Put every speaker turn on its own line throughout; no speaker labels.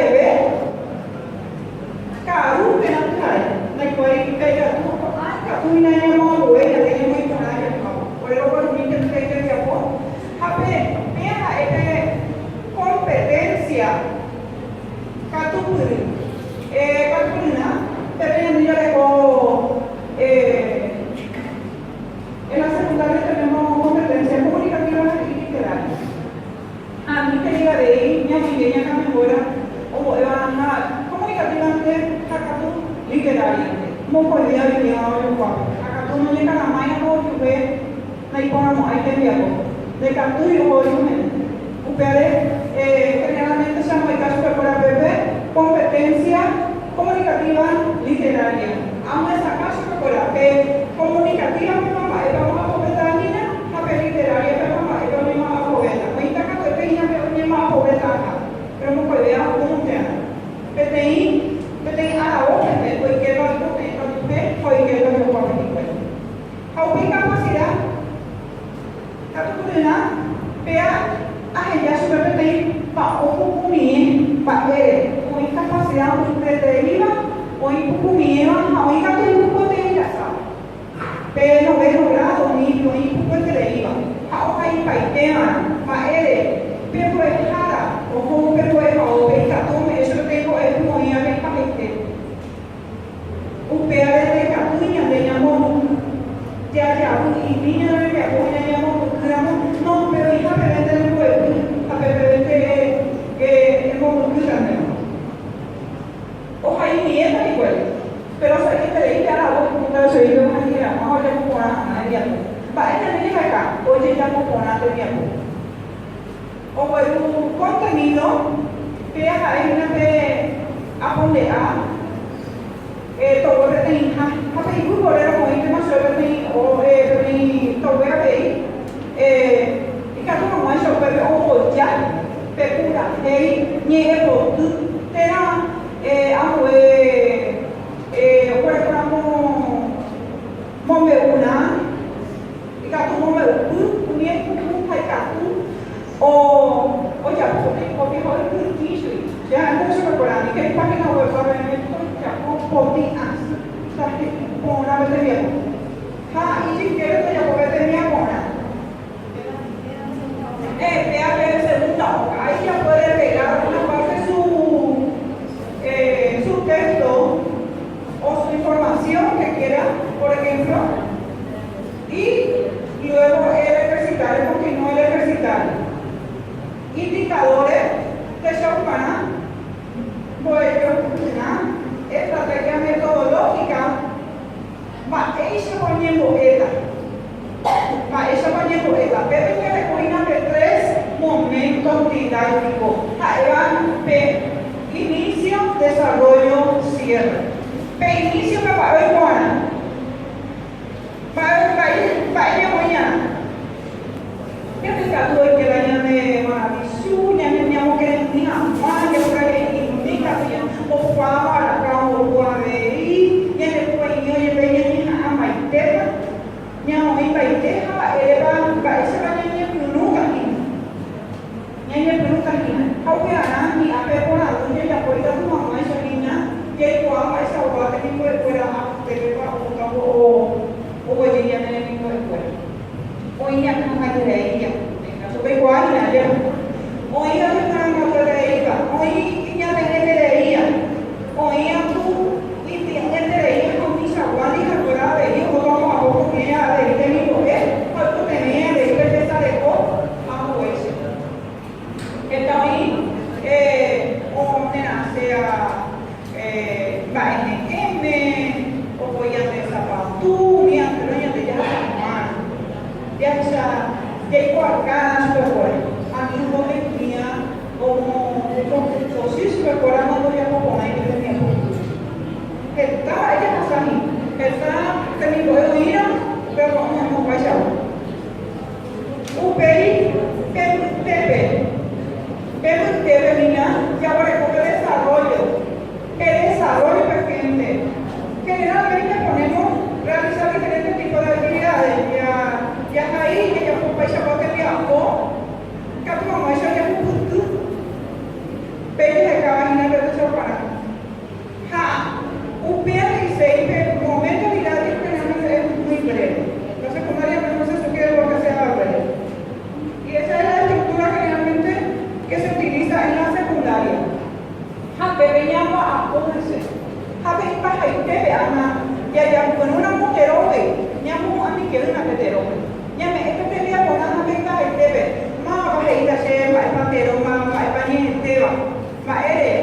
bebé, caru que no trae, no hay que ir a tu mina ya no voy a tener muy para allá, pero por mí que ya po, a ver, mira, competencia, catupuri, catupurina, pero ya no le go, en la secundaria tenemos competencia comunicativa y literaria. A mí que diga de ahí, mi amiga ya mejora, o comunicativamente, literaria. Mo podía vivir ahora en Guapo. Acá tú no llegas a la maya, no tuve, no hay como hay que viajar. De Cantú y hoy, generalmente se llama el caso de para bebé, competencia comunicativa literaria. Amo esa caso para comunicativa, mi mamá, y vamos a comentar a niña, a literaria, mi mamá, y vamos a poeta. Cuenta que te peña, que mi mamá poeta acá. Pero no puede haber un tema. PTI a la otra, porque que va foi que eu vou fazer. Alguém capacidade, a tudo na, a gente super tem para o comer, para ele, o incapacidade do preteriva, o incumprimento, a única que não pode ir a sala. Pero ver logrado nível incumprimento, a outra aí vai ter para ele, pero é rara, ou como pero é o bem catome, isso eu tenho é como ia bem para o PRD de Catuña de llamó ya y niña de Catuña llamó no pero hija pero del pueblo a ver que hemos grande ojalá y nieta y pueblo pero se que te dije a la voz como se dice una gira vamos a ver cómo a ella va ella me dice acá oye ya como a de tiempo o pues un contenido que hay una de apondear todo lo que tem a ibu bolero muito mas eu tenho o tem todo aí e cada um mais eu pego o já pecura aí nem por tudo terá por exemplo momeuna e cada um momeu nem por vai catu o já porque rola tudo isso já não se procura nem que página web para poti tapi pona betul ha ini kira tu yang betul ni pona PHP segundo ahí ya puede pegar una parte su texto o su información que quiera por ejemplo y luego el ejercitar continúa el ejercitar indicadores de Chopin por ejemplo estrategia metodológica, esa pone poeta, pero que recogen de 3 momentos didácticos, inicio, desarrollo, cierre. Inicio que va a ver va a ir mañana. Ya te calculo que la niña de Maravisuña, mi amor que es niña, que por ahí indicación, o para Generalmente ponemos realizar diferentes tipos de actividades. Ya ahí, ya fue un país que viajó, que tu mamá ya fue un punto, pero de cada apúrense. Habe baja y te vean, ya con una motero, ya como a mí que una petero. Ya me esto te vea con una venga y te ve. Ma baja y te se va el patero, ma va y te va. Ma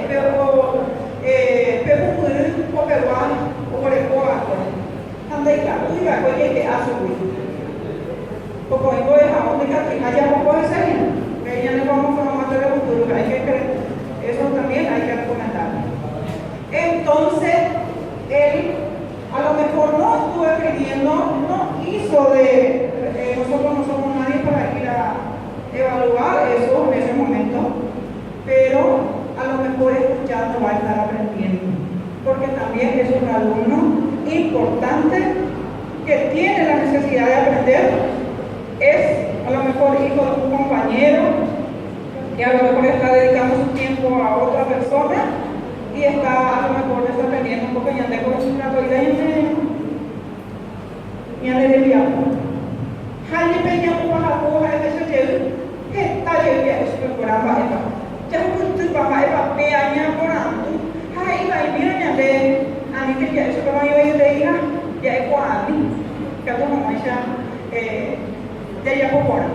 pero peruano o por el coaco. Anda y la uiga, oye que hace poco en voy a donde haya poco de serie. Que ya no vamos a matar el futuro, hay que creer. Eso también hay que comentar. Entonces, él a lo mejor no estuvo escribiendo, no hizo de, nosotros no somos nadie para ir a evaluar eso en ese momento, pero a lo mejor escuchando va a estar aprendiendo, porque también es un alumno importante que tiene la necesidad de aprender, es a lo mejor hijo de un compañero, que a lo mejor está dedicando su tiempo a otra persona, y está a lo mejor desaprendiendo un poco y anda con su gratuidad y anda de viaje. Hanya peña upah aku hanya sesuatu, kita jadi sesuatu kurang baik. Jangan untuk bapak bapak peanya kurang tu. Hai baik biarnya deh. Ani tu jadi sesuatu yang yang deh ya, jadi kurang ni. Kata macam jadi apa kurang.